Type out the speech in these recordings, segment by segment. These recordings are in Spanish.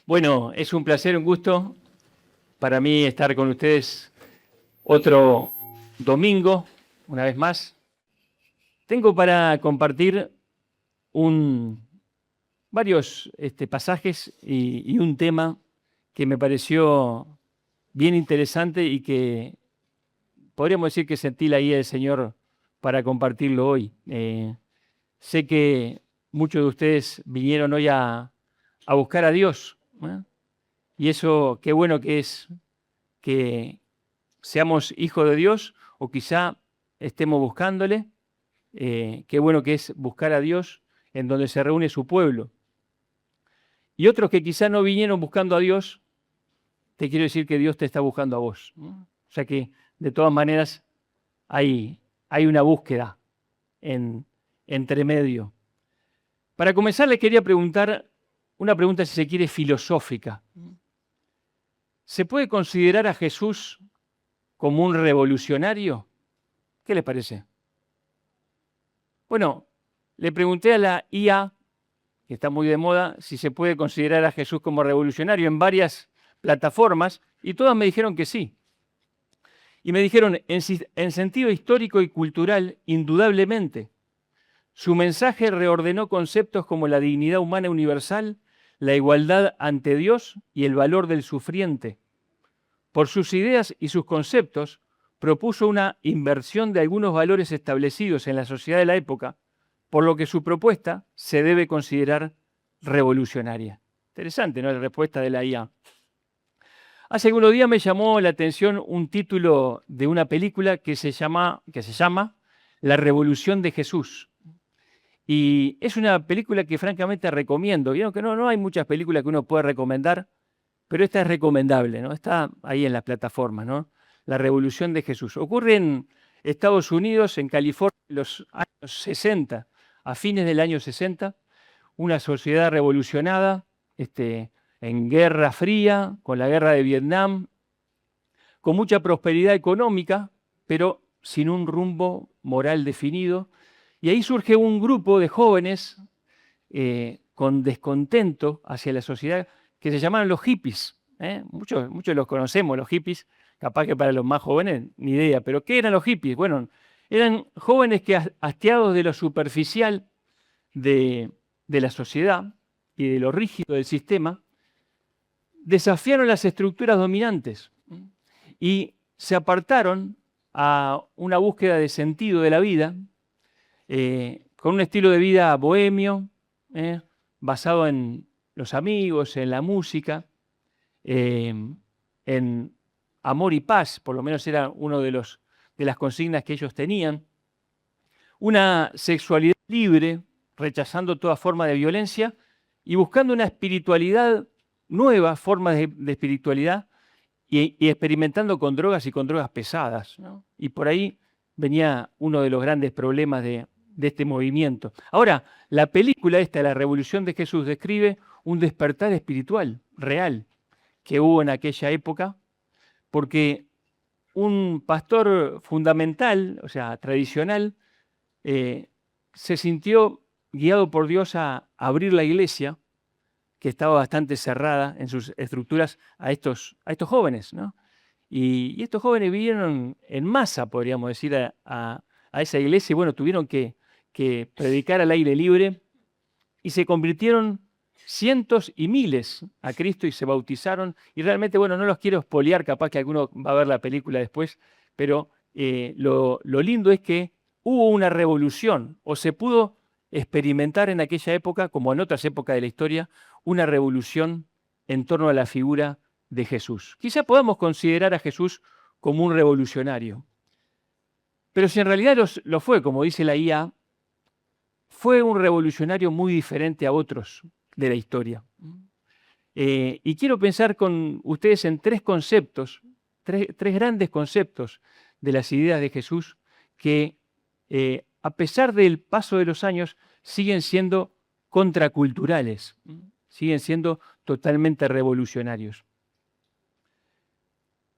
Bueno, es un placer, un gusto para mí estar con ustedes otro domingo, una vez más. Tengo para compartir varios pasajes y un tema que me pareció bien interesante y que podríamos decir que sentí la guía del Señor para compartirlo hoy. Sé que muchos de ustedes vinieron hoy a buscar a Dios, ¿eh? Y eso, qué bueno que es que seamos hijos de Dios o quizá estemos buscándole. Qué bueno que es buscar a Dios en donde se reúne su pueblo. Y otros que quizá no vinieron buscando a Dios, te quiero decir que Dios te está buscando a vos, ¿no? O sea que de todas maneras hay una búsqueda entre medio. Para comenzar, les quería preguntar una pregunta, si se quiere, filosófica. ¿Se puede considerar a Jesús como un revolucionario? ¿Qué les parece? Bueno, le pregunté a la IA, que está muy de moda, si se puede considerar a Jesús como revolucionario en varias plataformas, y todas me dijeron que sí. Y me dijeron, en sentido histórico y cultural, indudablemente. Su mensaje reordenó conceptos como la dignidad humana universal, la igualdad ante Dios y el valor del sufriente. Por sus ideas y sus conceptos, propuso una inversión de algunos valores establecidos en la sociedad de la época, por lo que su propuesta se debe considerar revolucionaria. Interesante, ¿no? La respuesta de la IA. Hace algunos días me llamó la atención un título de una película que se llama La Revolución de Jesús. Y es una película que francamente recomiendo. Vieron que no hay muchas películas que uno puede recomendar, pero esta es recomendable, ¿no? Está ahí en las plataformas, ¿no? La Revolución de Jesús. Ocurre en Estados Unidos, en California, en los años 60, a fines del año 60, una sociedad revolucionada, en guerra fría, con la guerra de Vietnam, con mucha prosperidad económica, pero sin un rumbo moral definido. Y ahí surge un grupo de jóvenes con descontento hacia la sociedad que se llamaban los hippies. Muchos los conocemos, los hippies, capaz que para los más jóvenes ni idea, pero ¿qué eran los hippies? Bueno, eran jóvenes que hastiados de lo superficial de la sociedad y de lo rígido del sistema, desafiaron las estructuras dominantes y se apartaron a una búsqueda de sentido de la vida, con un estilo de vida bohemio, basado en los amigos, en la música, en amor y paz, por lo menos era uno de las consignas que ellos tenían, una sexualidad libre, rechazando toda forma de violencia y buscando una espiritualidad nueva, formas de espiritualidad, y experimentando con drogas y con drogas pesadas, ¿no? Y por ahí venía uno de los grandes problemas de este movimiento. Ahora, la película esta, La Revolución de Jesús, describe un despertar espiritual real que hubo en aquella época, porque un pastor fundamental, o sea, tradicional, se sintió guiado por Dios a abrir la iglesia, que estaba bastante cerrada en sus estructuras, a estos jóvenes, ¿no? Y estos jóvenes vinieron en masa, podríamos decir, a esa iglesia, y bueno, tuvieron que predicar al aire libre, y se convirtieron cientos y miles a Cristo y se bautizaron. Y realmente, bueno, no los quiero espolear, capaz que alguno va a ver la película después, pero lo lindo es que hubo una revolución, o se pudo experimentar en aquella época, como en otras épocas de la historia, una revolución en torno a la figura de Jesús. Quizá podamos considerar a Jesús como un revolucionario, pero si en realidad lo fue, como dice la IA, fue un revolucionario muy diferente a otros de la historia. Y quiero pensar con ustedes en tres conceptos, tres grandes conceptos de las ideas de Jesús que, a pesar del paso de los años, siguen siendo contraculturales, siguen siendo totalmente revolucionarios.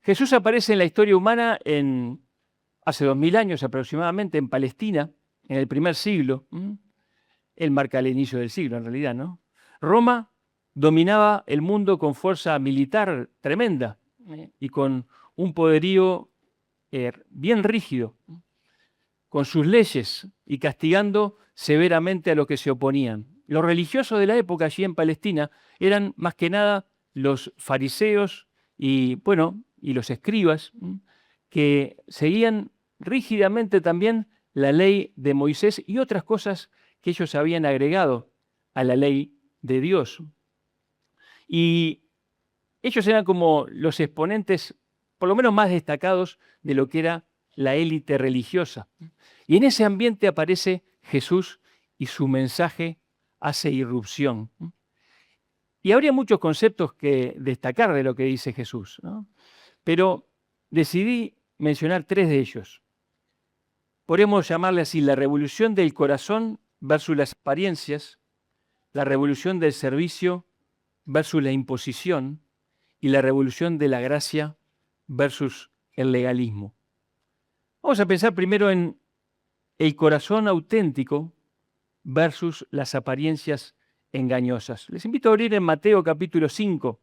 Jesús aparece en la historia humana hace 2000 años aproximadamente, en Palestina, en el primer siglo. Él marca el inicio del siglo, en realidad, ¿no? Roma dominaba el mundo con fuerza militar tremenda y con un poderío bien rígido, con sus leyes y castigando severamente a los que se oponían. Los religiosos de la época allí en Palestina eran más que nada los fariseos y, bueno, y los escribas, que seguían rígidamente también la ley de Moisés y otras cosas que ellos habían agregado a la ley de Dios. Y ellos eran como los exponentes, por lo menos más destacados, de lo que era la élite religiosa. Y en ese ambiente aparece Jesús y su mensaje hace irrupción. Y habría muchos conceptos que destacar de lo que dice Jesús, ¿no? Pero decidí mencionar 3 de ellos. Podemos llamarle así: la revolución del corazón versus las apariencias, la revolución del servicio versus la imposición y la revolución de la gracia versus el legalismo. Vamos a pensar primero en el corazón auténtico versus las apariencias engañosas. Les invito a abrir en Mateo capítulo 5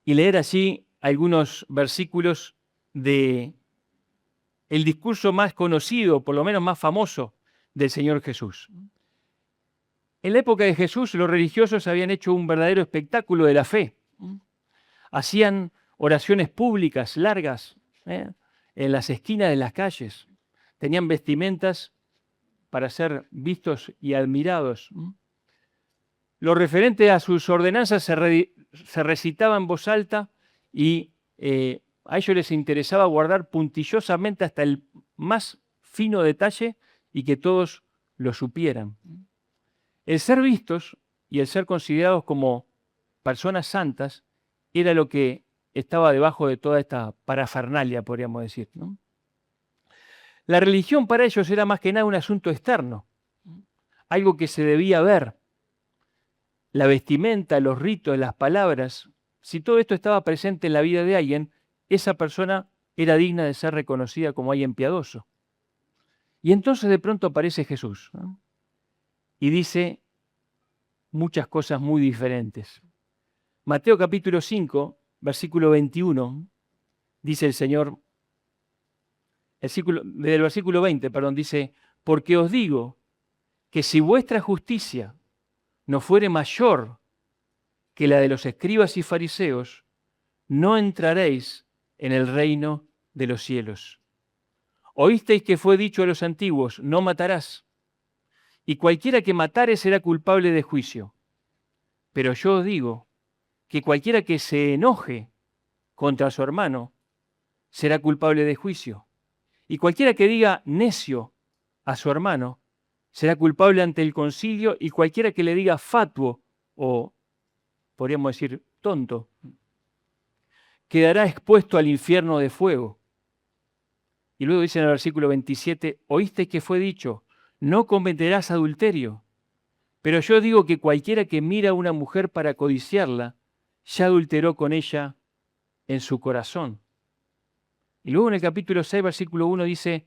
y leer allí algunos versículos de el discurso más conocido, por lo menos más famoso, del Señor Jesús. En la época de Jesús, los religiosos habían hecho un verdadero espectáculo de la fe. Hacían oraciones públicas largas en las esquinas de las calles. Tenían vestimentas para ser vistos y admirados. Lo referente a sus ordenanzas se recitaba en voz alta y a ellos les interesaba guardar puntillosamente hasta el más fino detalle y que todos lo supieran. El ser vistos y el ser considerados como personas santas era lo que estaba debajo de toda esta parafernalia, podríamos decir, ¿no? La religión para ellos era más que nada un asunto externo, algo que se debía ver. La vestimenta, los ritos, las palabras, si todo esto estaba presente en la vida de alguien, esa persona era digna de ser reconocida como alguien piadoso. Y entonces de pronto aparece Jesús, ¿no? Y dice muchas cosas muy diferentes. Mateo capítulo 5, versículo 21, dice el Señor, desde el versículo 20, dice: porque os digo que si vuestra justicia no fuere mayor que la de los escribas y fariseos, no entraréis en el reino de los cielos. Oísteis que fue dicho a los antiguos: no matarás, y cualquiera que matare será culpable de juicio. Pero yo os digo que cualquiera que se enoje contra su hermano será culpable de juicio. Y cualquiera que diga necio a su hermano será culpable ante el concilio, y cualquiera que le diga fatuo o, podríamos decir, tonto, quedará expuesto al infierno de fuego. Y luego dice en el versículo 27, oísteis que fue dicho: no cometerás adulterio. Pero yo digo que cualquiera que mira a una mujer para codiciarla, ya adulteró con ella en su corazón. Y luego en el capítulo 6, versículo 1 dice: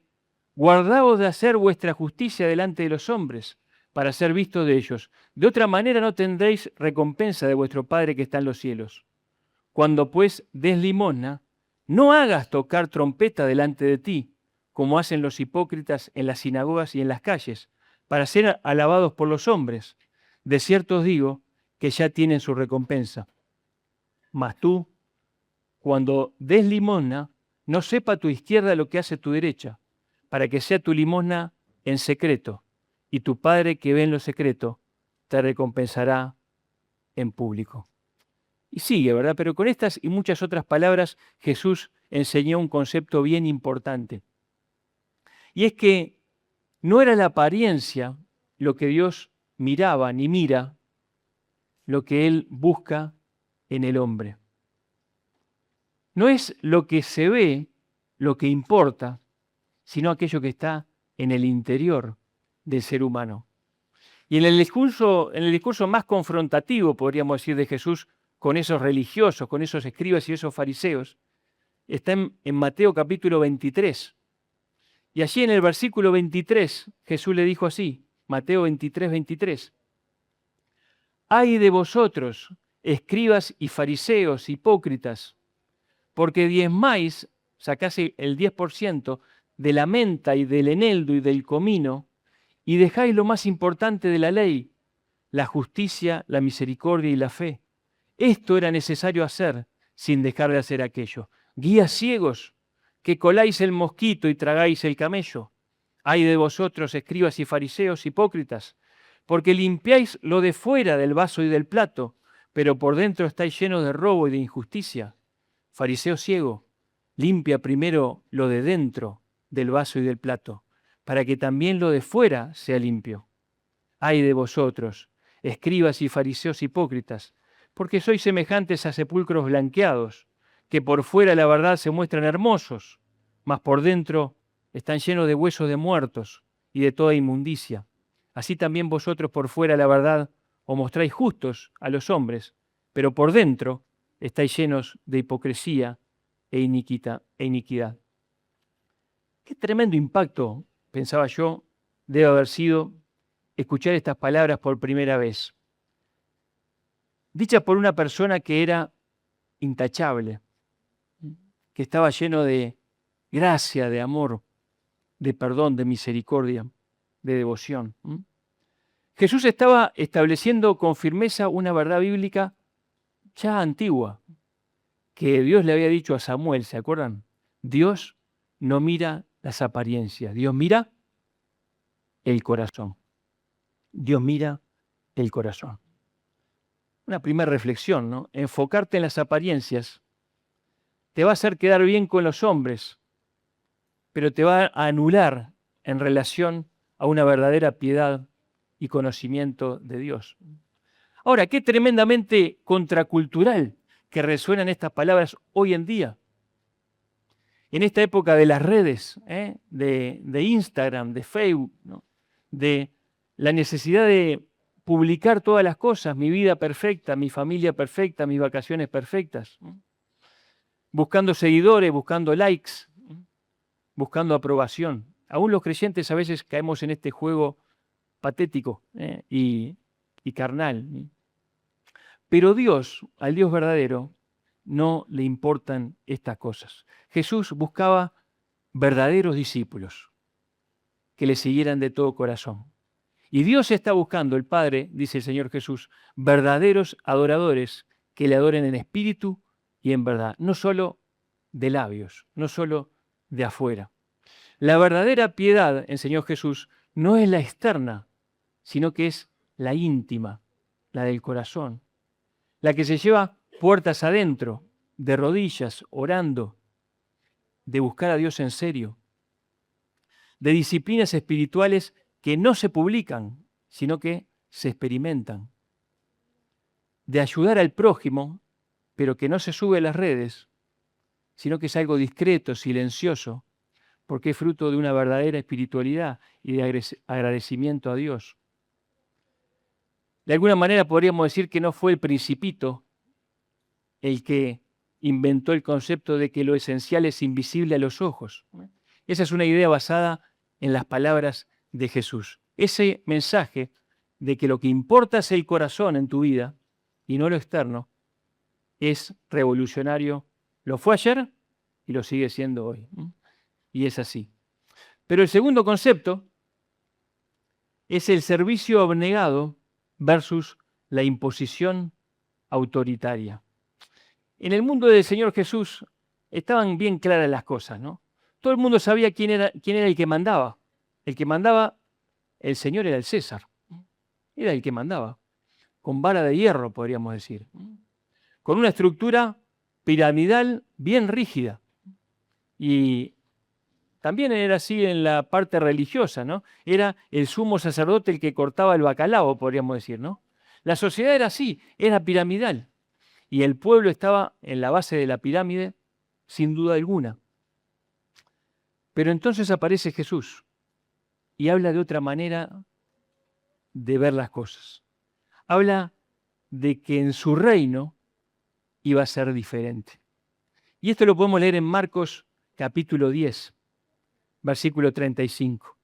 guardaos de hacer vuestra justicia delante de los hombres, para ser vistos de ellos. De otra manera no tendréis recompensa de vuestro Padre que está en los cielos. Cuando pues des limosna, no hagas tocar trompeta delante de ti, como hacen los hipócritas en las sinagogas y en las calles, para ser alabados por los hombres. De cierto os digo que ya tienen su recompensa. Mas tú, cuando des limosna, no sepa tu izquierda lo que hace tu derecha, para que sea tu limosna en secreto, y tu Padre que ve en lo secreto te recompensará en público. Y sigue, ¿verdad? Pero con estas y muchas otras palabras Jesús enseñó un concepto bien importante. Y es que no era la apariencia lo que Dios miraba ni mira, lo que Él busca en el hombre. No es lo que se ve lo que importa, sino aquello que está en el interior del ser humano. Y en el discurso más confrontativo, podríamos decir, de Jesús con esos religiosos, con esos escribas y esos fariseos, está en Mateo capítulo 23. Y allí en el versículo 23, Jesús le dijo así, Mateo 23, 23. ¡Ay de vosotros, escribas y fariseos, hipócritas! Porque diezmáis, sacás el 10% de la menta y del eneldo y del comino, y dejáis lo más importante de la ley, la justicia, la misericordia y la fe. Esto era necesario hacer, sin dejar de hacer aquello. Guías ciegos, que coláis el mosquito y tragáis el camello. Ay de vosotros, escribas y fariseos hipócritas, porque limpiáis lo de fuera del vaso y del plato, pero por dentro estáis llenos de robo y de injusticia. Fariseo ciego, limpia primero lo de dentro del vaso y del plato, para que también lo de fuera sea limpio. Ay de vosotros, escribas y fariseos hipócritas, porque sois semejantes a sepulcros blanqueados, que por fuera la verdad se muestran hermosos, mas por dentro están llenos de huesos de muertos y de toda inmundicia. Así también vosotros por fuera la verdad os mostráis justos a los hombres, pero por dentro estáis llenos de hipocresía e iniquidad. Qué tremendo impacto, pensaba yo, debe haber sido escuchar estas palabras por primera vez, dichas por una persona que era intachable, que estaba lleno de gracia, de amor, de perdón, de misericordia, de devoción. Jesús estaba estableciendo con firmeza una verdad bíblica ya antigua, que Dios le había dicho a Samuel, ¿se acuerdan? Dios no mira las apariencias, Dios mira el corazón. Dios mira el corazón. Una primera reflexión, ¿no? Enfocarte en las apariencias te va a hacer quedar bien con los hombres, pero te va a anular en relación a una verdadera piedad y conocimiento de Dios. Ahora, qué tremendamente contracultural que resuenan estas palabras hoy en día. En esta época de las redes, de Instagram, de Facebook, ¿no? De la necesidad de publicar todas las cosas, mi vida perfecta, mi familia perfecta, mis vacaciones perfectas, ¿no? Buscando seguidores, buscando likes, ¿no? Buscando aprobación. Aún los creyentes a veces caemos en este juego patético y carnal. Pero Dios, al Dios verdadero, no le importan estas cosas. Jesús buscaba verdaderos discípulos que le siguieran de todo corazón. Y Dios está buscando, el Padre, dice el Señor Jesús, verdaderos adoradores que le adoren en espíritu y en verdad, no solo de labios, no solo de afuera. La verdadera piedad, enseñó Jesús, no es la externa, sino que es la íntima, la del corazón, la que se lleva puertas adentro, de rodillas, orando, de buscar a Dios en serio, de disciplinas espirituales que no se publican, sino que se experimentan, de ayudar al prójimo, pero que no se sube a las redes, sino que es algo discreto, silencioso, porque es fruto de una verdadera espiritualidad y de agradecimiento a Dios. De alguna manera podríamos decir que no fue el Principito el que inventó el concepto de que lo esencial es invisible a los ojos. Esa es una idea basada en las palabras de Jesús. Ese mensaje de que lo que importa es el corazón en tu vida y no lo externo es revolucionario. Lo fue ayer y lo sigue siendo hoy. Y es así. Pero el segundo concepto es el servicio abnegado versus la imposición autoritaria. En el mundo del Señor Jesús estaban bien claras las cosas, ¿no? Todo el mundo sabía quién era el que mandaba. El que mandaba, el Señor era el César. Era el que mandaba. Con vara de hierro, podríamos decir. Con una estructura piramidal bien rígida. Y también era así en la parte religiosa, ¿no? Era el sumo sacerdote el que cortaba el bacalao, podríamos decir, ¿no? La sociedad era así, era piramidal. Y el pueblo estaba en la base de la pirámide, sin duda alguna. Pero entonces aparece Jesús y habla de otra manera de ver las cosas. Habla de que en su reino iba a ser diferente. Y esto lo podemos leer en Marcos capítulo 10, versículo 35.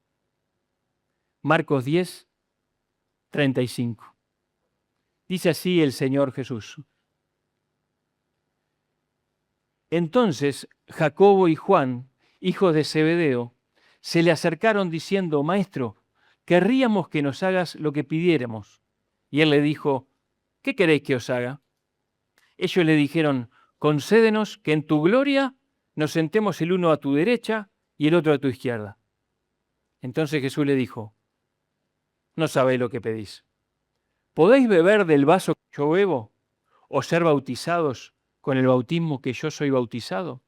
Marcos 10, 35. Dice así el Señor Jesús. Entonces Jacobo y Juan, hijos de Zebedeo, se le acercaron diciendo, Maestro, querríamos que nos hagas lo que pidiéramos. Y él le dijo, ¿qué queréis que os haga? Ellos le dijeron, concédenos que en tu gloria nos sentemos el uno a tu derecha y el otro a tu izquierda. Entonces Jesús le dijo, no sabéis lo que pedís. ¿Podéis beber del vaso que yo bebo o ser bautizados con el bautismo que yo soy bautizado?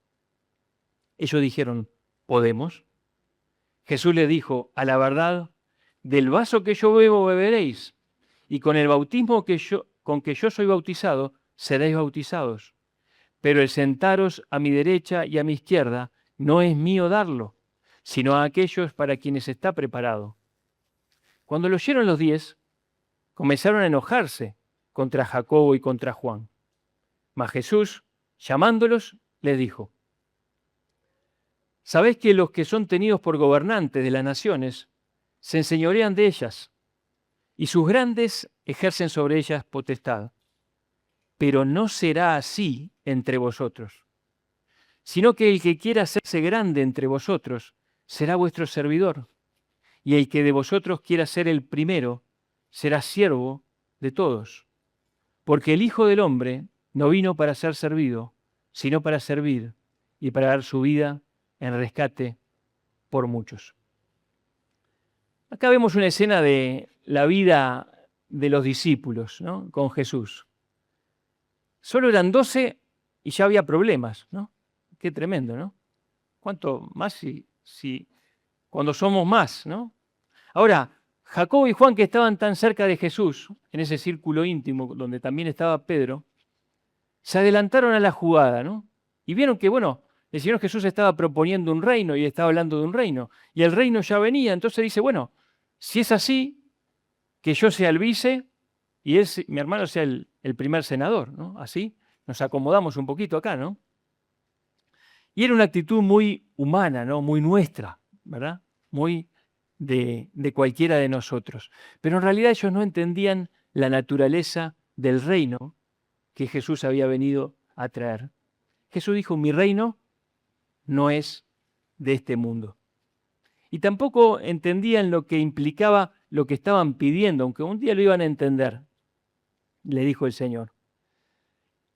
Ellos dijeron, ¿podemos? Jesús le dijo, a la verdad, del vaso que yo bebo beberéis, y con el bautismo con que yo soy bautizado, seréis bautizados. Pero el sentaros a mi derecha y a mi izquierda no es mío darlo, sino a aquellos para quienes está preparado. Cuando lo oyeron los 10, comenzaron a enojarse contra Jacobo y contra Juan. Mas Jesús, llamándolos, les dijo, ¿sabéis que los que son tenidos por gobernantes de las naciones se enseñorean de ellas, y sus grandes ejercen sobre ellas potestad? Pero no será así entre vosotros, sino que el que quiera hacerse grande entre vosotros será vuestro servidor, y el que de vosotros quiera ser el primero será siervo de todos. Porque el Hijo del Hombre no vino para ser servido, sino para servir y para dar su vida en rescate por muchos. Acá vemos una escena de la vida de los discípulos, ¿no?, con Jesús. Solo eran 12 y ya había problemas, ¿no? Qué tremendo, ¿no? ¿Cuánto más si cuando somos más, ¿no? Ahora, Jacobo y Juan, que estaban tan cerca de Jesús, en ese círculo íntimo donde también estaba Pedro, se adelantaron a la jugada, ¿no? Y vieron que, bueno, el Señor Jesús estaba proponiendo un reino y estaba hablando de un reino, y el reino ya venía. Entonces dice, bueno, si es así, que yo sea el vice y él, mi hermano, sea el primer senador, ¿no? Así nos acomodamos un poquito acá, ¿no? Y era una actitud muy humana, ¿no? Muy nuestra, ¿verdad? Muy de cualquiera de nosotros. Pero en realidad ellos no entendían la naturaleza del reino que Jesús había venido a traer. Jesús dijo, mi reino no es de este mundo. Y tampoco entendían lo que implicaba lo que estaban pidiendo, aunque un día lo iban a entender, le dijo el Señor.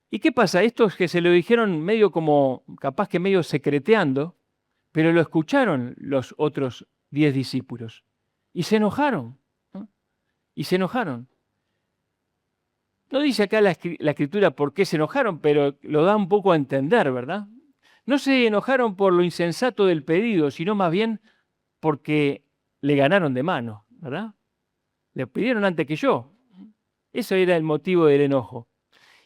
¿Y qué pasa? Estos que se lo dijeron medio como, capaz que medio secreteando, pero lo escucharon los otros 10 discípulos y se enojaron, ¿no? Y se enojaron. No dice acá la Escritura por qué se enojaron, pero lo da un poco a entender, ¿verdad? No se enojaron por lo insensato del pedido, sino más bien porque le ganaron de mano, ¿verdad? Le pidieron antes que yo. Ese era el motivo del enojo.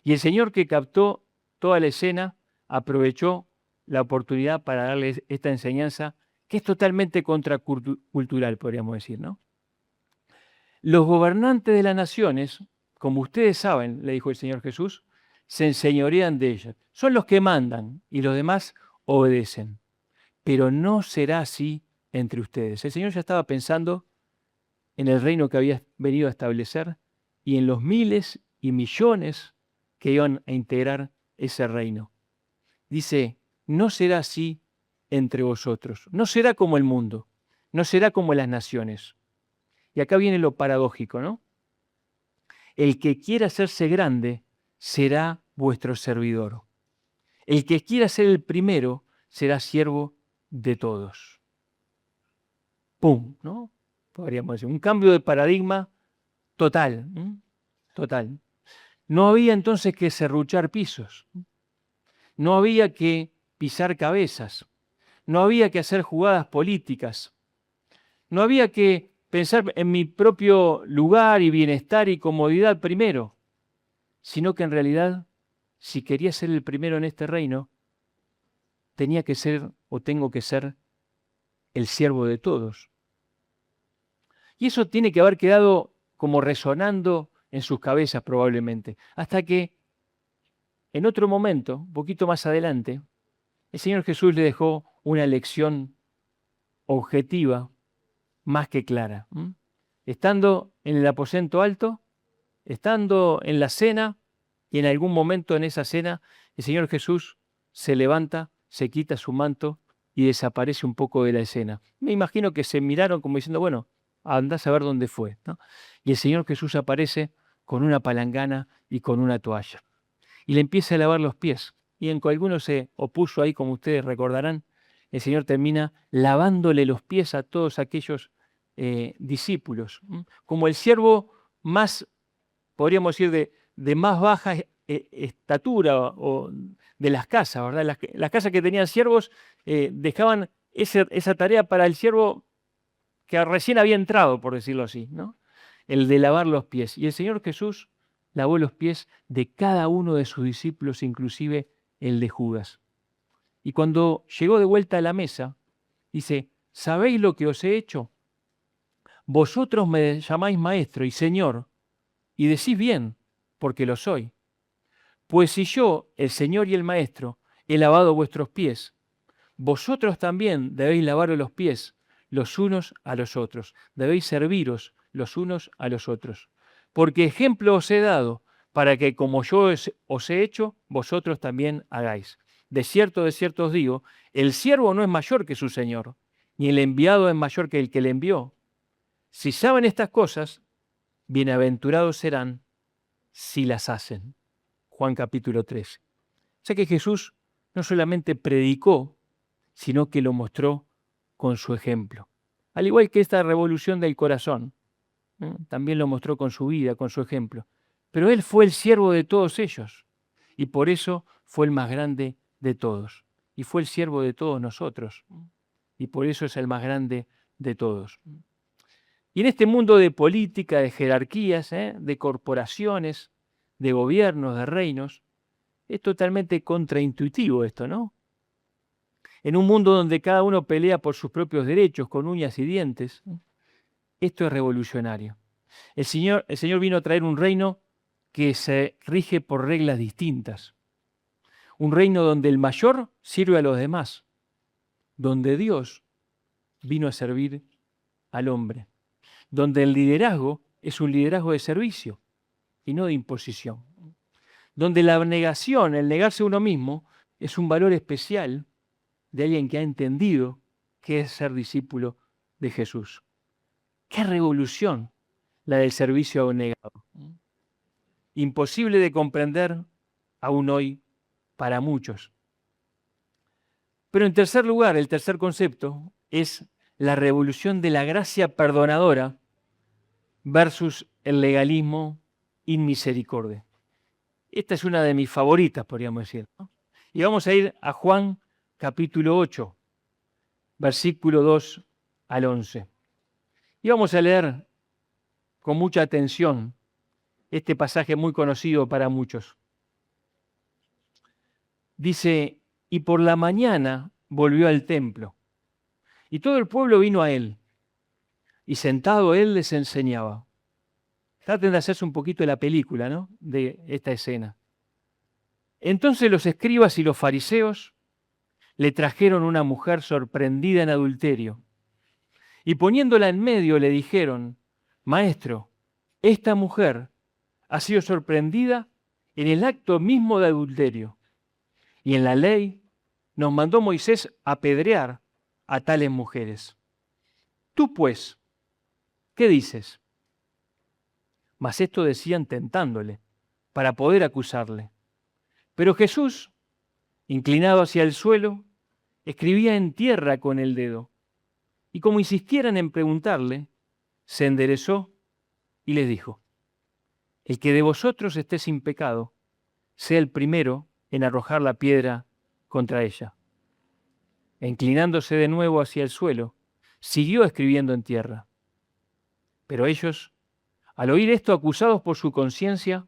Y el Señor, que captó toda la escena, aprovechó la oportunidad para darles esta enseñanza que es totalmente contracultural, podríamos decir, ¿no? Los gobernantes de las naciones, como ustedes saben, le dijo el Señor Jesús, se enseñorean de ellas. Son los que mandan y los demás obedecen. Pero no será así entre ustedes. El Señor ya estaba pensando en el reino que había venido a establecer y en los miles y millones que iban a integrar ese reino. Dice, no será así entre vosotros, no será como el mundo, no será como las naciones. Y acá viene lo paradójico, ¿no? El que quiera hacerse grande será vuestro servidor. El que quiera ser el primero será siervo de todos. ¡Pum! ¿No? Podríamos decir, un cambio de paradigma total, total. No había entonces que serruchar pisos, no había que pisar cabezas, no había que hacer jugadas políticas, no había que pensar en mi propio lugar y bienestar y comodidad primero, sino que en realidad, si quería ser el primero en este reino, tenía que ser o tengo que ser el siervo de todos. Y eso tiene que haber quedado como resonando en sus cabezas probablemente, hasta que en otro momento, un poquito más adelante, el Señor Jesús le dejó una lección objetiva más que clara. Estando en el aposento alto, estando en la cena, y en algún momento en esa cena, el Señor Jesús se levanta, se quita su manto y desaparece un poco de la escena. Me imagino que se miraron como diciendo, bueno, anda a saber dónde fue, ¿no? Y el Señor Jesús aparece con una palangana y con una toalla. Y le empieza a lavar los pies. Y en que alguno se opuso ahí, como ustedes recordarán, el Señor termina lavándole los pies a todos aquellos discípulos. Como el siervo más, podríamos decir, de más baja estatura o de las casas, ¿verdad? Las casas que tenían siervos dejaban esa tarea para el siervo que recién había entrado, por decirlo así, ¿no? El de lavar los pies. Y el Señor Jesús lavó los pies de cada uno de sus discípulos, inclusive el de Judas. Y cuando llegó de vuelta a la mesa, dice, ¿sabéis lo que os he hecho? Vosotros me llamáis maestro y señor, y decís bien, porque lo soy. Pues si yo, el Señor y el Maestro, he lavado vuestros pies, vosotros también debéis lavaros los pies los unos a los otros, debéis serviros los unos a los otros. Porque ejemplo os he dado, para que como yo os he hecho, vosotros también hagáis. De cierto os digo, el siervo no es mayor que su Señor, ni el enviado es mayor que el que le envió. Si saben estas cosas, bienaventurados serán si las hacen. Juan capítulo 13. O sea que Jesús no solamente predicó, sino que lo mostró con su ejemplo. Al igual que esta revolución del corazón, también lo mostró con su vida, con su ejemplo. Pero Él fue el siervo de todos ellos y por eso fue el más grande de todos. Y fue el siervo de todos nosotros y por eso es el más grande de todos. Y en este mundo de política, de jerarquías, de corporaciones, de gobiernos, de reinos, es totalmente contraintuitivo esto, ¿no? En un mundo donde cada uno pelea por sus propios derechos con uñas y dientes, esto es revolucionario. El Señor vino a traer un reino que se rige por reglas distintas. Un reino donde el mayor sirve a los demás, donde Dios vino a servir al hombre, donde el liderazgo es un liderazgo de servicio y no de imposición, donde la abnegación, el negarse a uno mismo, es un valor especial de alguien que ha entendido qué es ser discípulo de Jesús. ¡Qué revolución la del servicio abnegado! Imposible de comprender aún hoy para muchos. Pero en tercer lugar, el tercer concepto es la revolución de la gracia perdonadora versus el legalismo inmisericordia. Esta es una de mis favoritas, podríamos decir, ¿no? Y vamos a ir a Juan capítulo 8, versículo 2 al 11. Y vamos a leer con mucha atención este pasaje muy conocido para muchos. Dice, y por la mañana volvió al templo, y todo el pueblo vino a él, y sentado él les enseñaba. Traten de hacerse un poquito la película, ¿no?, de esta escena. Entonces los escribas y los fariseos le trajeron una mujer sorprendida en adulterio, y poniéndola en medio le dijeron, Maestro, esta mujer ha sido sorprendida en el acto mismo de adulterio. Y en la ley nos mandó Moisés apedrear a tales mujeres. Tú pues, ¿qué dices? Mas esto decían tentándole, para poder acusarle. Pero Jesús, inclinado hacia el suelo, escribía en tierra con el dedo. Y como insistieran en preguntarle, se enderezó y les dijo, el que de vosotros esté sin pecado, sea el primero en arrojar la piedra contra ella. E inclinándose de nuevo hacia el suelo, siguió escribiendo en tierra. Pero ellos, al oír esto, acusados por su conciencia,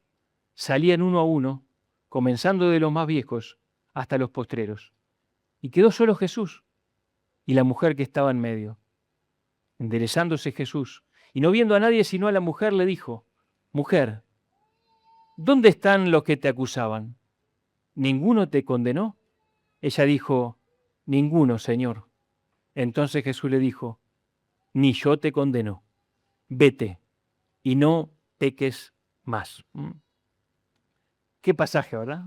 salían uno a uno, comenzando de los más viejos hasta los postreros. Y quedó solo Jesús y la mujer que estaba en medio. Enderezándose Jesús, y no viendo a nadie sino a la mujer, le dijo, Mujer, ¿dónde están los que te acusaban? ¿Ninguno te condenó? Ella dijo, Ninguno, Señor. Entonces Jesús le dijo, Ni yo te condeno. Vete y no peques más. Qué pasaje, ¿verdad?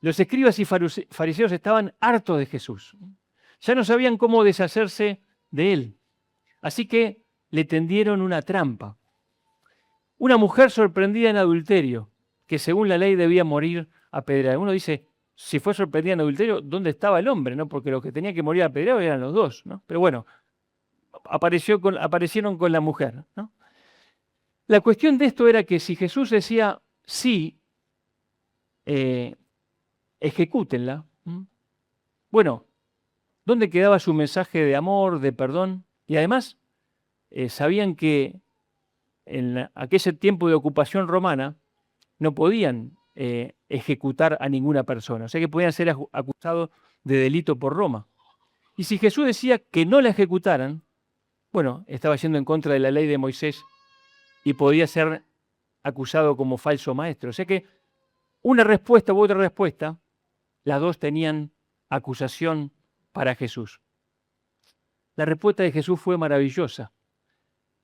Los escribas y fariseos estaban hartos de Jesús. Ya no sabían cómo deshacerse de él. Así que le tendieron una trampa. Una mujer sorprendida en adulterio, que según la ley debía morir apedreada. Uno dice, si fue sorprendida en adulterio, ¿dónde estaba el hombre? ¿No? Porque los que tenían que morir apedreados eran los dos, ¿no? Pero bueno, aparecieron con la mujer, ¿no? La cuestión de esto era que si Jesús decía sí, ejecútenla. Bueno, ¿dónde quedaba su mensaje de amor, de perdón? Y además, sabían que en aquel tiempo de ocupación romana no podían ejecutar a ninguna persona, o sea que podían ser acusados de delito por Roma. Y si Jesús decía que no la ejecutaran, bueno, estaba yendo en contra de la ley de Moisés y podía ser acusado como falso maestro. O sea que una respuesta u otra respuesta, las dos tenían acusación para Jesús. La respuesta de Jesús fue maravillosa,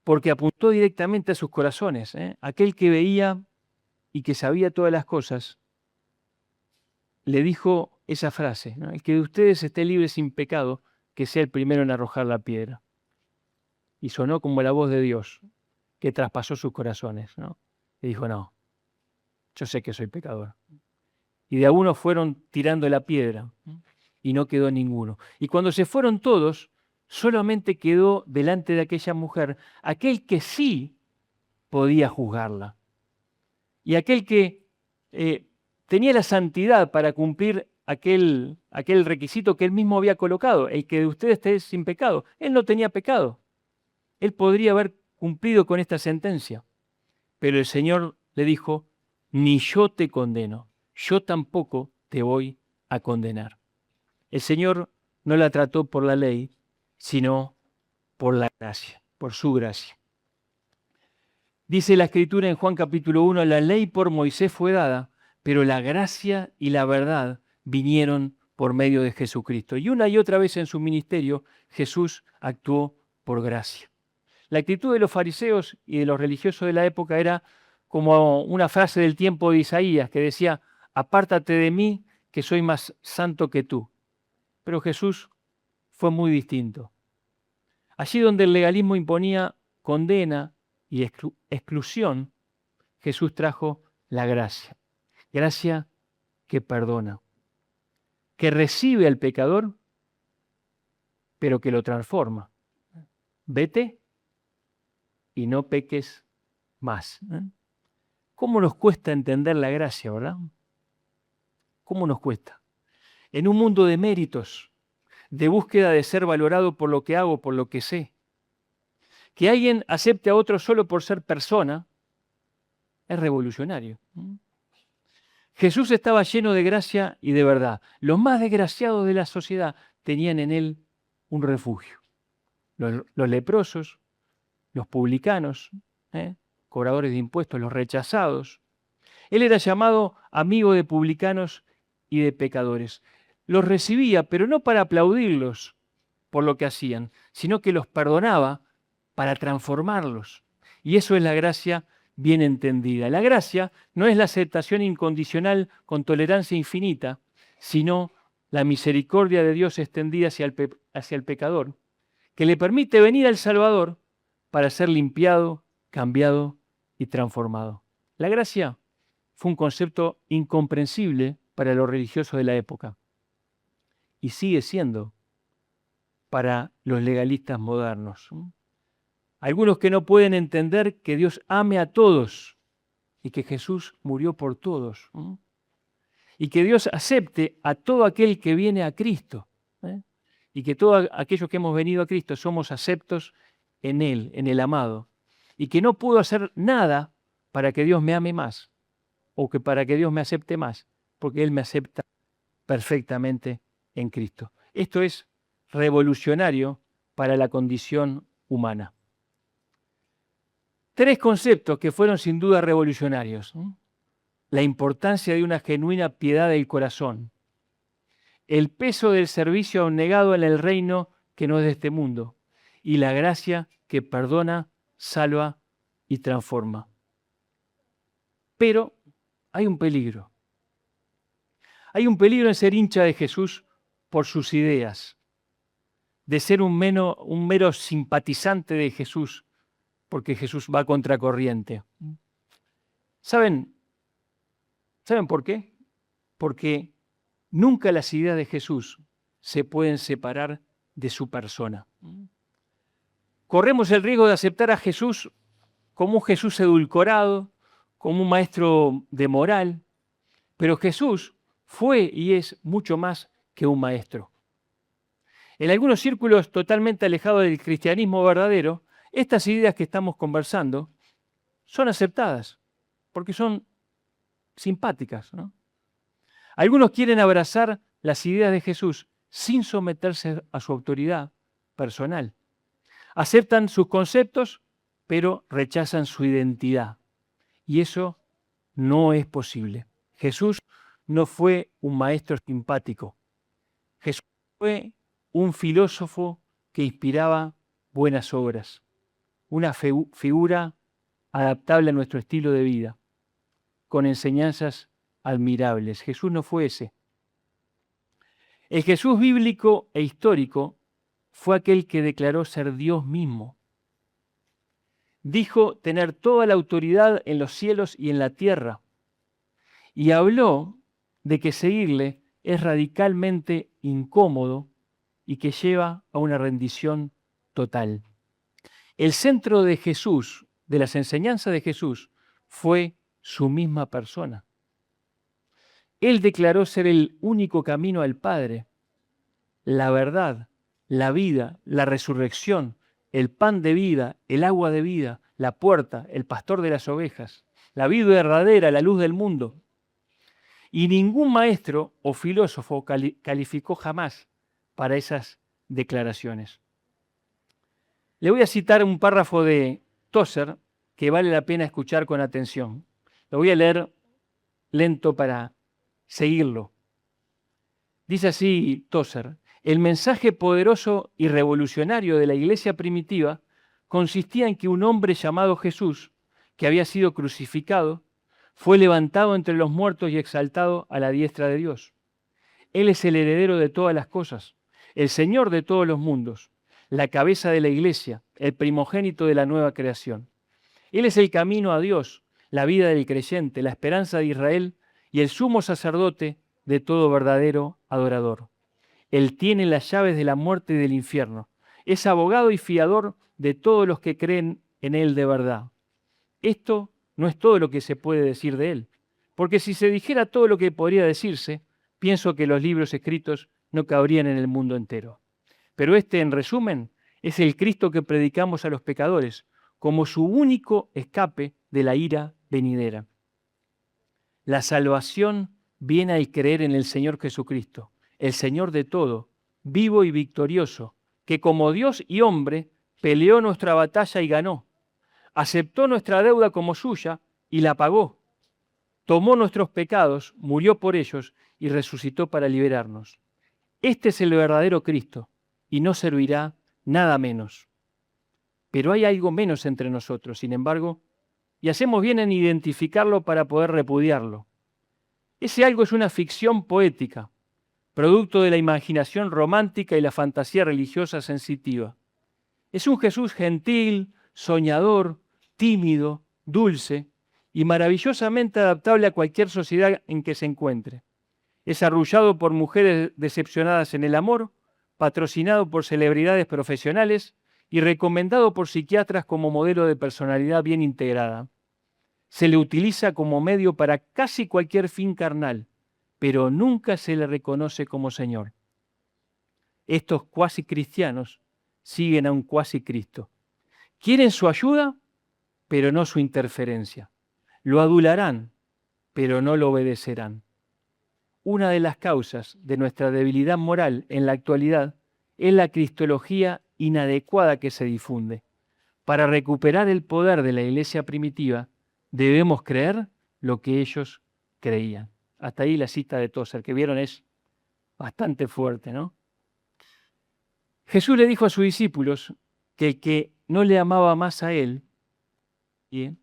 porque apuntó directamente a sus corazones. Aquel que veía y que sabía todas las cosas, le dijo esa frase, ¿no? El que de ustedes esté libre sin pecado, que sea el primero en arrojar la piedra. Y sonó como la voz de Dios, que traspasó sus corazones, ¿no? Y dijo, no, yo sé que soy pecador. Y de a uno fueron tirando la piedra, y no quedó ninguno. Y cuando se fueron todos, solamente quedó delante de aquella mujer aquel que sí podía juzgarla. Y aquel que tenía la santidad para cumplir aquel requisito que él mismo había colocado, el que de ustedes esté sin pecado. Él no tenía pecado. Él podría haber cumplido con esta sentencia. Pero el Señor le dijo, ni yo te condeno, yo tampoco te voy a condenar. El Señor no la trató por la ley, sino por la gracia, por su gracia. Dice la Escritura en Juan capítulo 1, la ley por Moisés fue dada, pero la gracia y la verdad vinieron por medio de Jesucristo. Y una y otra vez en su ministerio, Jesús actuó por gracia. La actitud de los fariseos y de los religiosos de la época era como una frase del tiempo de Isaías que decía, apártate de mí, que soy más santo que tú. Pero Jesús fue muy distinto. Allí donde el legalismo imponía condena y exclusión, Jesús trajo la gracia. Gracia que perdona, que recibe al pecador, pero que lo transforma. Vete y no peques más. ¿Cómo nos cuesta entender la gracia, verdad? ¿Cómo nos cuesta? En un mundo de méritos, de búsqueda de ser valorado por lo que hago, por lo que sé, que alguien acepte a otro solo por ser persona, es revolucionario. Jesús estaba lleno de gracia y de verdad. Los más desgraciados de la sociedad tenían en él un refugio. Los leprosos, los publicanos, cobradores de impuestos, los rechazados. Él era llamado amigo de publicanos y de pecadores. Los recibía, pero no para aplaudirlos por lo que hacían, sino que los perdonaba para transformarlos. Y eso es la gracia bien entendida. La gracia no es la aceptación incondicional con tolerancia infinita, sino la misericordia de Dios extendida hacia el pecador, que le permite venir al Salvador para ser limpiado, cambiado y transformado. La gracia fue un concepto incomprensible para los religiosos de la época y sigue siendo para los legalistas modernos. Algunos que no pueden entender que Dios ame a todos y que Jesús murió por todos. Y que Dios acepte a todo aquel que viene a Cristo. Y que todos aquellos que hemos venido a Cristo somos aceptos en Él, en el amado. Y que no puedo hacer nada para que Dios me ame más o que para que Dios me acepte más, porque Él me acepta perfectamente en Cristo. Esto es revolucionario para la condición humana. 3 conceptos que fueron sin duda revolucionarios. La importancia de una genuina piedad del corazón. El peso del servicio abnegado en el reino que no es de este mundo. Y la gracia que perdona, salva y transforma. Pero hay un peligro. Hay un peligro en ser hincha de Jesús por sus ideas, de ser un mero simpatizante de Jesús, porque Jesús va contracorriente. ¿Saben por qué? Porque nunca las ideas de Jesús se pueden separar de su persona. Corremos el riesgo de aceptar a Jesús como un Jesús edulcorado, como un maestro de moral, pero Jesús fue y es mucho más que un maestro. En algunos círculos totalmente alejados del cristianismo verdadero, estas ideas que estamos conversando son aceptadas porque son simpáticas, ¿no? Algunos quieren abrazar las ideas de Jesús sin someterse a su autoridad personal. Aceptan sus conceptos, pero rechazan su identidad. Y eso no es posible. Jesús no fue un maestro simpático. Jesús fue un filósofo que inspiraba buenas obras, una figura adaptable a nuestro estilo de vida, con enseñanzas admirables. Jesús no fue ese. El Jesús bíblico e histórico fue aquel que declaró ser Dios mismo. Dijo tener toda la autoridad en los cielos y en la tierra. Y habló de que seguirle es radicalmente incómodo y que lleva a una rendición total. El centro de Jesús, de las enseñanzas de Jesús, fue su misma persona. Él declaró ser el único camino al Padre, la verdad, la vida, la resurrección, el pan de vida, el agua de vida, la puerta, el pastor de las ovejas, la vida verdadera, la luz del mundo. Y ningún maestro o filósofo calificó jamás para esas declaraciones. Le voy a citar un párrafo de Tozer que vale la pena escuchar con atención. Lo voy a leer lento para seguirlo. Dice así Tozer: el mensaje poderoso y revolucionario de la iglesia primitiva consistía en que un hombre llamado Jesús, que había sido crucificado, fue levantado entre los muertos y exaltado a la diestra de Dios. Él es el heredero de todas las cosas, el Señor de todos los mundos, la cabeza de la iglesia, el primogénito de la nueva creación. Él es el camino a Dios, la vida del creyente, la esperanza de Israel y el sumo sacerdote de todo verdadero adorador. Él tiene las llaves de la muerte y del infierno. Es abogado y fiador de todos los que creen en Él de verdad. Esto no es todo lo que se puede decir de Él, porque si se dijera todo lo que podría decirse, pienso que los libros escritos no cabrían en el mundo entero. Pero este, en resumen, es el Cristo que predicamos a los pecadores como su único escape de la ira venidera. La salvación viene al creer en el Señor Jesucristo, el Señor de todo, vivo y victorioso, que como Dios y hombre peleó nuestra batalla y ganó. Aceptó nuestra deuda como suya y la pagó. Tomó nuestros pecados, murió por ellos y resucitó para liberarnos. Este es el verdadero Cristo y no servirá nada menos. Pero hay algo menos entre nosotros, sin embargo, y hacemos bien en identificarlo para poder repudiarlo. Ese algo es una ficción poética, producto de la imaginación romántica y la fantasía religiosa sensitiva. Es un Jesús gentil, soñador, tímido, dulce y maravillosamente adaptable a cualquier sociedad en que se encuentre. Es arrullado por mujeres decepcionadas en el amor, patrocinado por celebridades profesionales y recomendado por psiquiatras como modelo de personalidad bien integrada. Se le utiliza como medio para casi cualquier fin carnal, pero nunca se le reconoce como Señor. Estos cuasi cristianos siguen a un cuasi Cristo. Quieren su ayuda, pero no su interferencia. Lo adularán, pero no lo obedecerán. Una de las causas de nuestra debilidad moral en la actualidad es la cristología inadecuada que se difunde. Para recuperar el poder de la iglesia primitiva, debemos creer lo que ellos creían. Hasta ahí la cita de Tozer, que vieron es bastante fuerte, ¿no? Jesús le dijo a sus discípulos que el que no le amaba más a él, ¿sí?,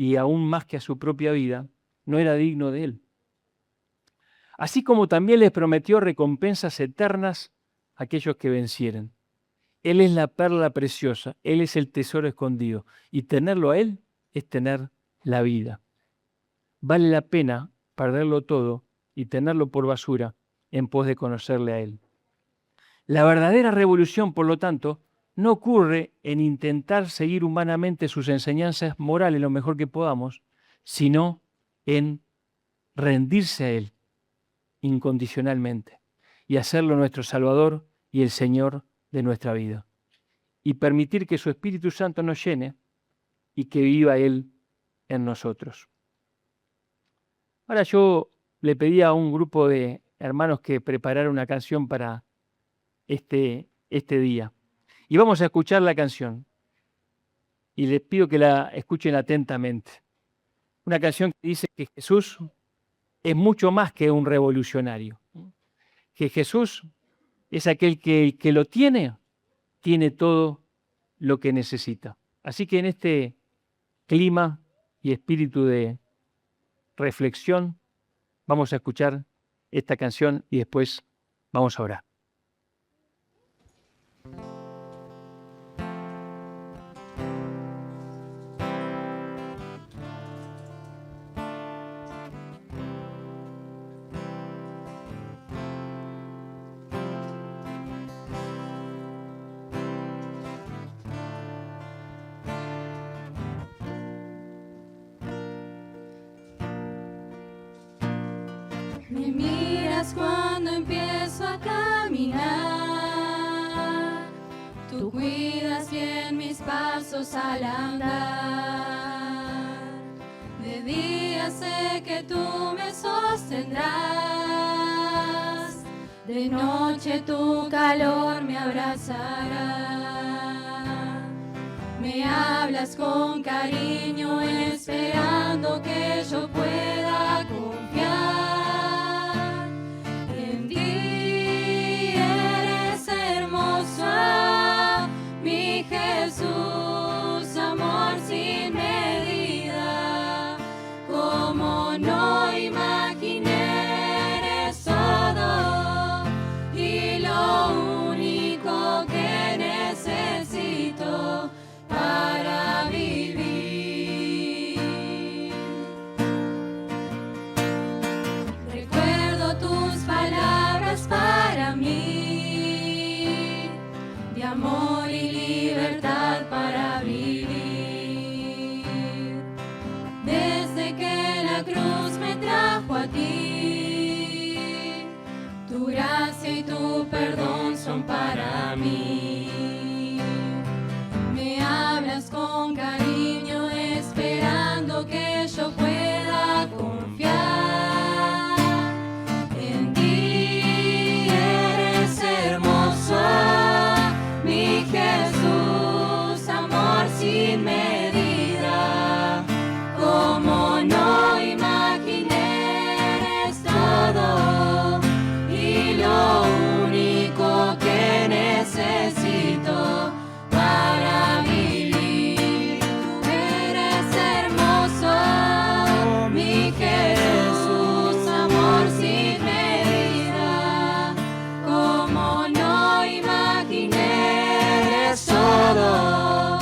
y aún más que a su propia vida, no era digno de él. Así como también les prometió recompensas eternas a aquellos que vencieren. Él es la perla preciosa, Él es el tesoro escondido, y tenerlo a Él es tener la vida. Vale la pena perderlo todo y tenerlo por basura en pos de conocerle a Él. La verdadera revolución, por lo tanto, no ocurre en intentar seguir humanamente sus enseñanzas morales lo mejor que podamos, sino en rendirse a Él incondicionalmente y hacerlo nuestro Salvador y el Señor de nuestra vida. Y permitir que su Espíritu Santo nos llene y que viva Él en nosotros. Ahora yo le pedí a un grupo de hermanos que preparara una canción para este día. Y vamos a escuchar la canción. Y les pido que la escuchen atentamente. Una canción que dice que Jesús es mucho más que un revolucionario. Que Jesús es aquel que lo tiene todo lo que necesita. Así que en este clima y espíritu de reflexión, vamos a escuchar esta canción y después vamos a orar. Me miras cuando empiezo a caminar, tú cuidas bien mis pasos al andar. De día sé que tú me sostendrás, de noche tu calor me abrazará. Me hablas con cariño esperando que yo pueda confiar. Mi Jesús, amor sin medida, como no imaginé, eres todo y lo único que necesito para vivir. Recuerdo tus palabras para mí, de amor y libertad para vivir. Desde que la cruz me trajo a ti, tu gracia y tu perdón son para mí. Me hablas con cariño esperando que yo pueda confiar. En ti eres hermoso, mi Jesús, amor sin medida, como no imaginé, eres todo y lo único que necesito para vivir. Eres hermoso, mi Jesús, amor sin medida, como no imaginé, todo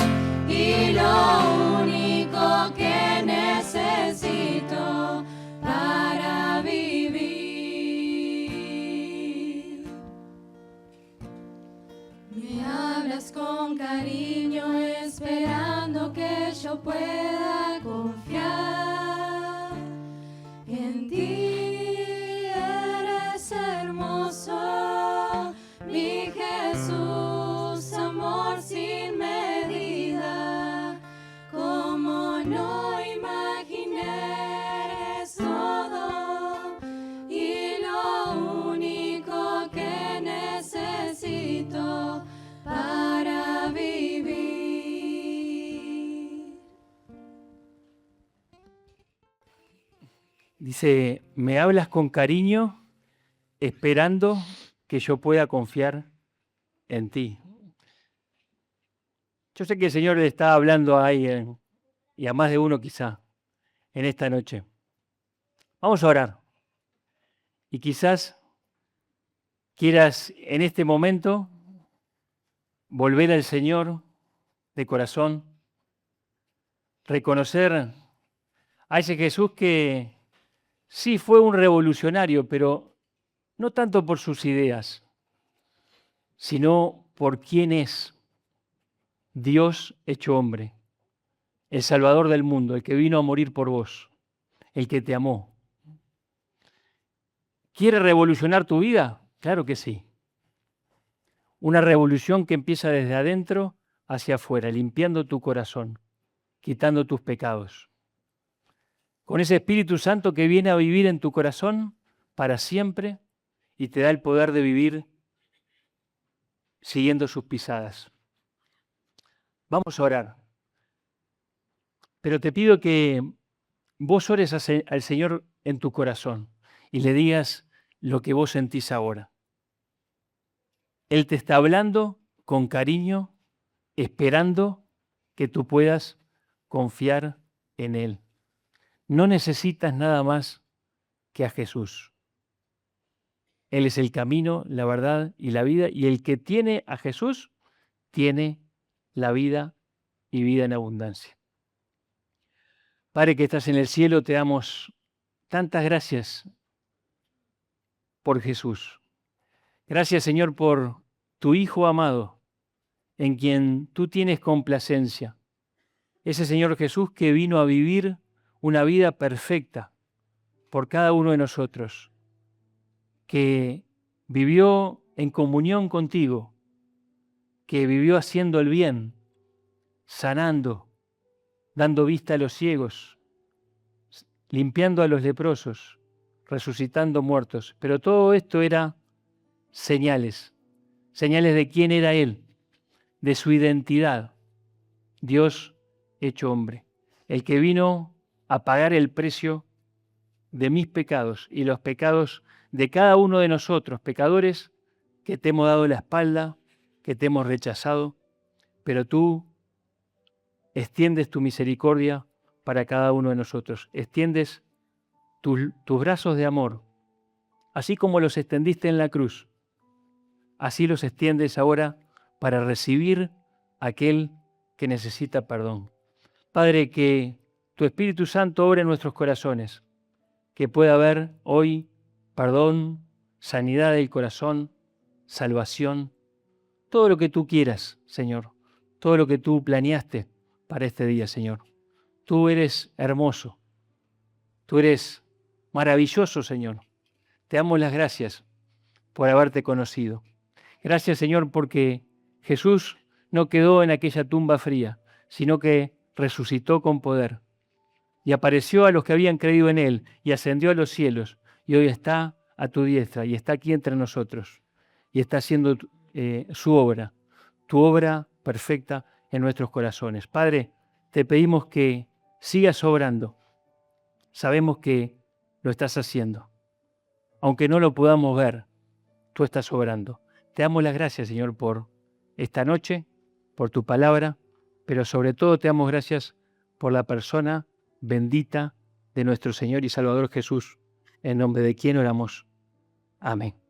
y lo único que necesito para vivir. Me hablas con cariño esperando que yo pueda confiar. En ti eres hermoso, mi Jesús, amor sin medida, como no imaginé, eres todo y lo único que necesito para vivir. Dice, me hablas con cariño esperando que yo pueda confiar en ti. Yo sé que el Señor le está hablando ahí, y a más de uno quizá, en esta noche. Vamos a orar. Y quizás quieras en este momento volver al Señor de corazón, reconocer a ese Jesús que sí fue un revolucionario, pero no tanto por sus ideas, sino por quién es Dios hecho hombre, el Salvador del mundo, el que vino a morir por vos, el que te amó. ¿Quiere revolucionar tu vida? Claro que sí. Una revolución que empieza desde adentro hacia afuera, limpiando tu corazón, quitando tus pecados. Con ese Espíritu Santo que viene a vivir en tu corazón para siempre y te da el poder de vivir siguiendo sus pisadas. Vamos a orar. Pero te pido que vos ores al Señor en tu corazón y le digas lo que vos sentís ahora. Él te está hablando con cariño, esperando que tú puedas confiar en Él. No necesitas nada más que a Jesús. Él es el camino, la verdad y la vida, y el que tiene a Jesús tiene la vida y vida en abundancia. Padre que estás en el cielo, te damos tantas gracias por Jesús. Gracias, Señor, por tu Hijo amado, en quien tú tienes complacencia. Ese Señor Jesús que vino a vivir una vida perfecta por cada uno de nosotros, que vivió en comunión contigo, que vivió haciendo el bien, sanando, dando vista a los ciegos, limpiando a los leprosos, resucitando muertos. Pero todo esto era señales de quién era Él, de su identidad, Dios hecho hombre, el que vino a pagar el precio de mis pecados y los pecados de cada uno de nosotros, pecadores que te hemos dado la espalda, que te hemos rechazado, pero tú extiendes tu misericordia para cada uno de nosotros, extiendes tus brazos de amor, así como los extendiste en la cruz, así los extiendes ahora para recibir a aquel que necesita perdón. Padre, que tu Espíritu Santo obre en nuestros corazones, que pueda haber hoy perdón, sanidad del corazón, salvación, todo lo que tú quieras, Señor, todo lo que tú planeaste para este día, Señor. Tú eres hermoso, tú eres maravilloso, Señor. Te damos las gracias por haberte conocido. Gracias, Señor, porque Jesús no quedó en aquella tumba fría, sino que resucitó con poder y apareció a los que habían creído en Él y ascendió a los cielos y hoy está a tu diestra y está aquí entre nosotros y está haciendo su obra, tu obra perfecta en nuestros corazones. Padre, te pedimos que sigas obrando. Sabemos que lo estás haciendo. Aunque no lo podamos ver, tú estás obrando. Te damos las gracias, Señor, por esta noche, por tu palabra, pero sobre todo te damos gracias por la persona bendita de nuestro Señor y Salvador Jesús, en nombre de quien oramos. Amén.